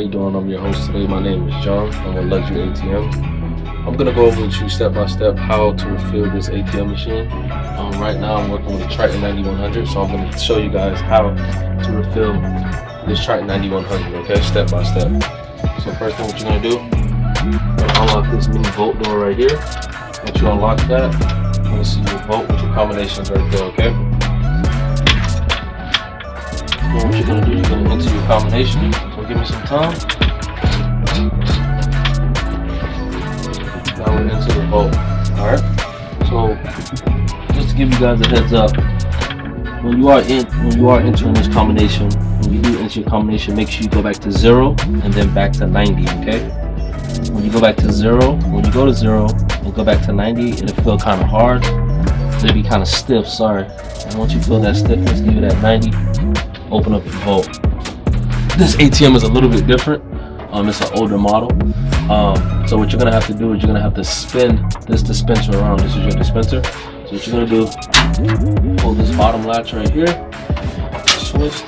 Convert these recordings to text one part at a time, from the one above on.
you doing? I'm your host today. My name is John. I'm with Luxury ATM. I'm going to go over with you step by step how to refill this ATM machine. Right now I'm working with a Triton 9100, so I'm going to show you guys how to refill this Triton 9100, okay, step by step. So first thing what you're going to do, you're going to unlock this mini bolt door right here. Once you unlock that, you're going to see your bolt with your combinations right there, okay? Then what you're going to do, you're going to enter your combination. So give me some time. Now we're into the bolt. Alright? So just to give you guys a heads up, when you are entering this combination, when you do enter your combination, make sure you go back to 0 and then back to 90, okay? When you go back to 0, when you go to 0 and go back to 90, it'll feel kind of hard. It'll be kind of stiff, sorry. And once you feel that stiffness, leave it at 90. Open up your bolt. This ATM is a little bit different. It's an older model. So what you're gonna have to do is you're gonna have to spin this dispenser around. This is your dispenser. So what you're gonna do, pull this bottom latch right here, twist,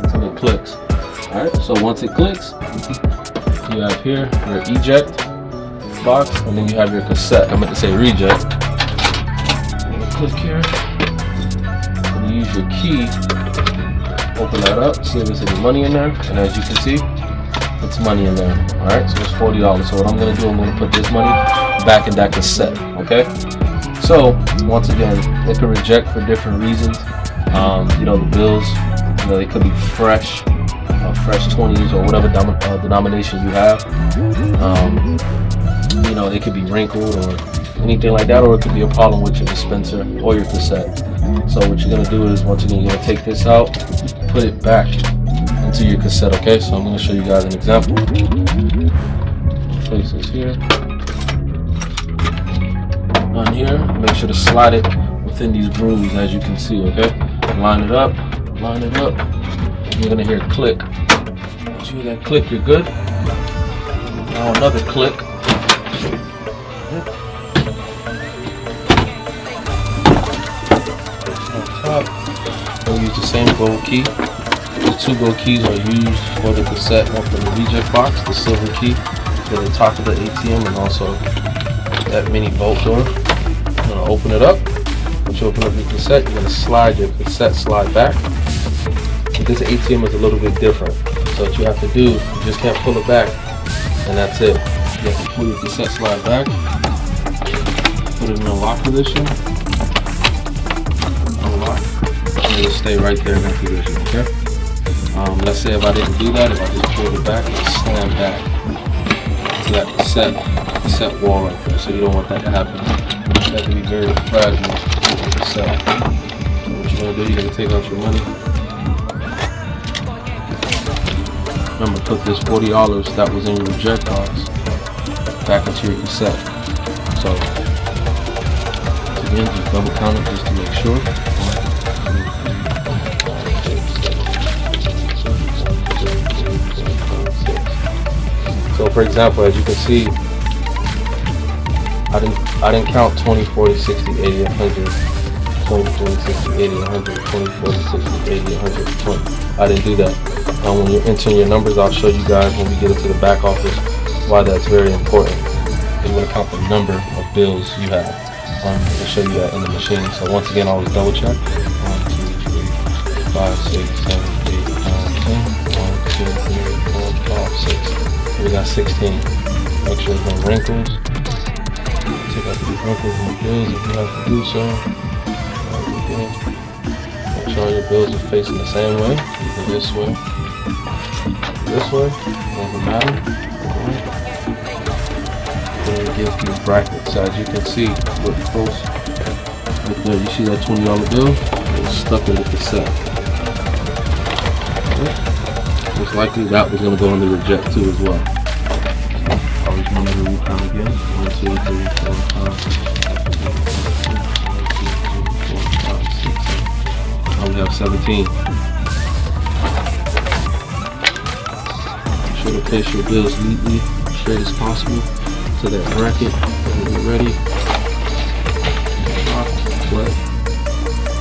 until it clicks. All right. So once it clicks, you have here your eject box, and then you have your cassette. I meant to say reject. Click here. Use your key, open that up, see if there's any money in there, and as you can see, it's money in there. Alright, so it's $40. So what I'm going to do, I'm going to put this money back in that cassette, okay? So, once again, it can reject for different reasons. The bills, they could be fresh 20s or whatever denomination you have. They could be wrinkled or anything like that, or it could be a problem with your dispenser or your cassette. So what you're gonna do is, once again, you're gonna take this out, put it back into your cassette, okay? So I'm gonna show you guys an example. Place this here. On here, make sure to slide it within these grooves, as you can see, okay? Line it up, line it up. You're gonna hear a click. Once you hear that click, you're good. Now another click. We'll use the same gold key. The 2 gold keys are used for the cassette, one for the reject box, the silver key for the top of the ATM, and also that mini bolt door. I'm going to open it up. Once you open up your cassette, you're going to slide your cassette slide back. But this ATM is a little bit different. So what you have to do, you just can't pull it back, and that's it. You have to pull your cassette slide back, put it in a lock position, unlock, and it'll stay right there in that position, okay? Let's say if I didn't do that, if I just pulled it back, it'll slam back to that cassette wall right there, so you don't want that to happen. That can be very fragile with the cassette. So what you're going to do, you're going to take out your money. Remember, put this $40 that was in your reject box back into your cassette. So again, just double count it just to make sure. So for example, as you can see, I didn't count 20, 40, 60, 80, 100, 20, 40, 60, 80, 100, 20, 40, 60, 80, 100, 20. I didn't do that. When you're entering your numbers, I'll show you guys when we get into the back office why that's very important. You want to count the number of bills you have. To show you that in the machine. So once again, always double check. 1, 2, 3, 5, 6, 7, 8, 9, 10. 1, 2, 3, 4, 5, 6. We got 16. Make sure there's no wrinkles. Take out the wrinkles in the bills if you have to do so. Make sure your bills are facing the same way. Either this way, doesn't matter. Then it gives these brackets. So as you can see, look close. Right there, you see that $20 bill? It's stuck in the cassette. Right. Most likely that was going to go in the reject too as well. So always remember to recount again. 1, 2, 3, 4, 5, 6, 7, 8, 9, 10, 11, 12, 13, 14, 15, 16, 17. I only have 17. Make sure to place your bills neatly, straight as possible, to that bracket. When you're ready, lock, flat,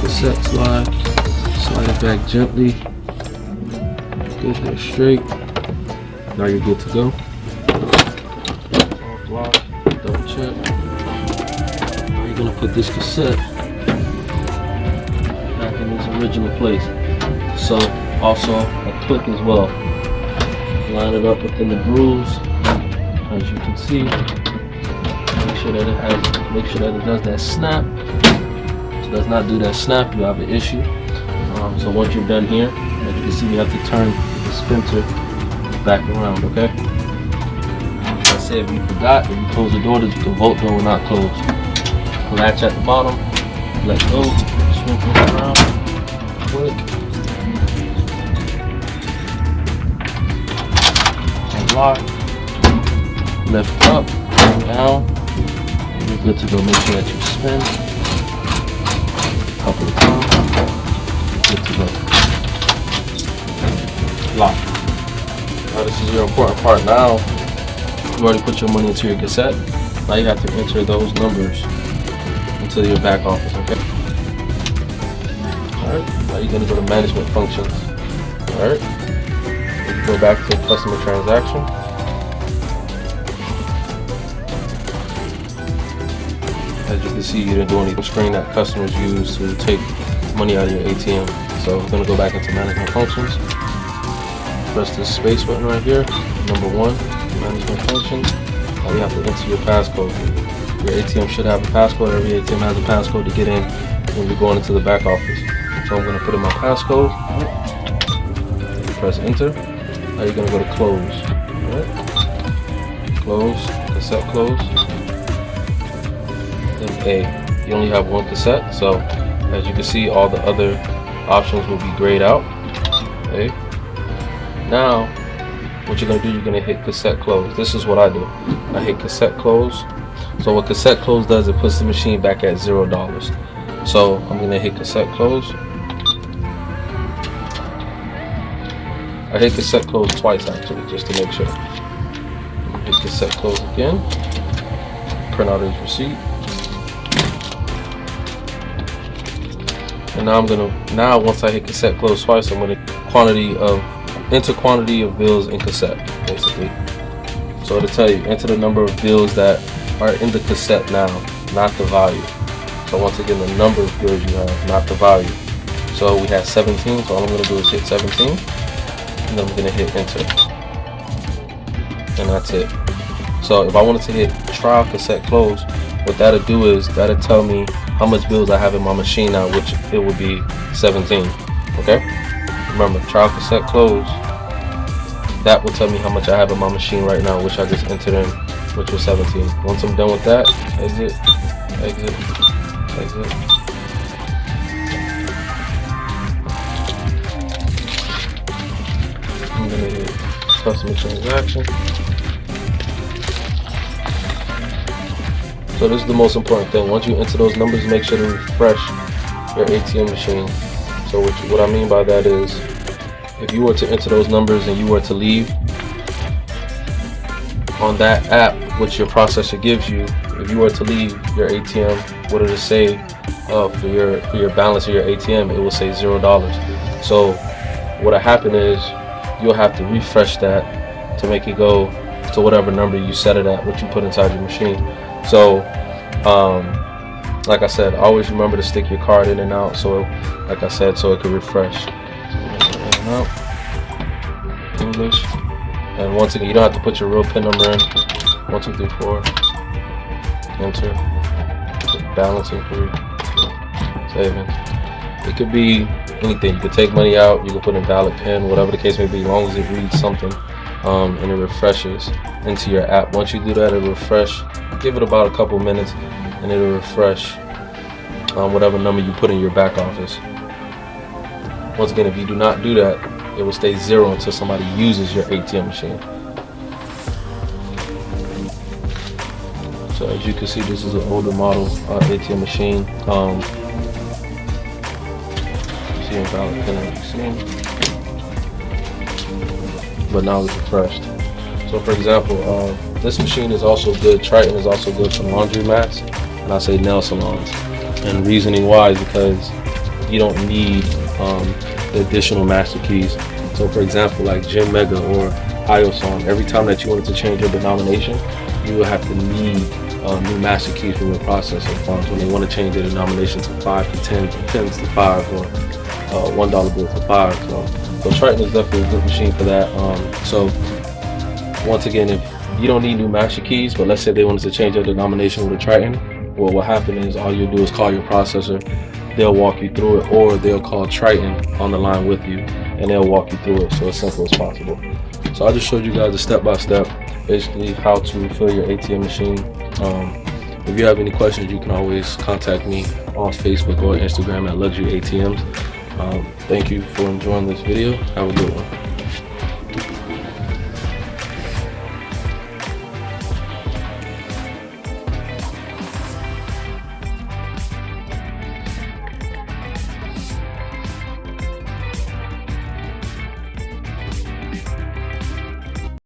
cassette slide it back gently, good, go straight. Now you're good to go. All block, double check. Now you're gonna put this cassette back in its original place. So also a click as well. Line it up within the grooves, as you can see. Make sure that it does that snap. If it does not do that snap, you have an issue. So once you're done here, as you can see, we have to turn the dispenser back around, okay? Like I said, if you forgot, if you close the door, the vault door will not close. Latch at the bottom, let go, swing it around, quick. Lock, lift up, down, and you're good to go. Make sure that you spin a couple of times, good to go. Lock. Now this is your important part. Now you already put your money into your cassette. Now you have to enter those numbers into your back office, okay? Alright, now you're gonna go to management functions. Alright. Go back to customer transaction. As you can see, you didn't do any screen that customers use to take money out of your ATM. So we're going to go back into management functions. Press this space button right here, number 1, management functions. Now you have to enter your passcode. Your ATM should have a passcode. Every ATM has a passcode to get in when you're going into the back office. So I'm going to put in my passcode. Press enter. Now you're going to go to close. Alright. Close, cassette close. Then A. You only have one cassette, so as you can see, all the other options will be grayed out. Okay. Now, what you're going to do, you're going to hit cassette close. This is what I do. I hit cassette close. So what cassette close does, it puts the machine back at $0. So I'm going to hit cassette close. I hit cassette close twice actually, just to make sure. Hit cassette close again. Print out his receipt. And now once I hit cassette close twice, I'm gonna enter quantity of bills in cassette, basically. So it'll tell you, enter the number of bills that are in the cassette now, not the value. So once again, the number of bills you have, not the value. So we have 17, so all I'm gonna do is hit 17. And then I'm going to hit enter, and that's it. So if I wanted to hit trial cassette close, what that'll do is that'll tell me how much bills I have in my machine now, which it would be 17. Okay, remember, trial cassette close, that will tell me how much I have in my machine right now, which I just entered in, which was 17. Once I'm done with that, exit, exit, exit. I'm going to hit customer transaction. So this is the most important thing. Once you enter those numbers, make sure to refresh your ATM machine. So what I mean by that is, if you were to enter those numbers and you were to leave on that app, which your processor gives you, if you were to leave your ATM, what did it say for your balance of your ATM? It will say $0. So what'll happen is, you'll have to refresh that to make it go to whatever number you set it at, what you put inside your machine. So like I said, always remember to stick your card in and out, so like I said, so it can refresh. So in and out, English, and once again, you don't have to put your real PIN number in. 1 2 3 4, enter, balance inquiry, savings. It could be anything. You could take money out, you can put in valid PIN, whatever the case may be, as long as it reads something and it refreshes into your app. Once you do that, it'll refresh. Give it about a couple minutes and it'll refresh whatever number you put in your back office. Once again, if you do not do that, it will stay 0 until somebody uses your ATM machine. So as you can see, this is an older model ATM machine. Invalid PIN as you've seen, but now it's refreshed. So for example, this machine is also good, Triton is also good for laundry mats, and I say nail salons. And reasoning why is because you don't need the additional master keys. So for example, like Gem Mega or IOSON, every time that you wanted to change your denomination, you will have to need new master keys from your processing funds when they want to change their denomination to 5 to 10, 10s to 5, or $1 bill to 5. So Triton is definitely a good machine for that. So once again, if you don't need new master keys, but let's say they wanted to change their denomination with a Triton, well, what happened is all you do is call your processor, they'll walk you through it, or they'll call Triton on the line with you and they'll walk you through it, so as simple as possible. So I just showed you guys a step-by-step, basically how to refill your ATM machine. If you have any questions, you can always contact me on Facebook or Instagram at Luxury ATMs. Thank you for enjoying this video. Have a good one.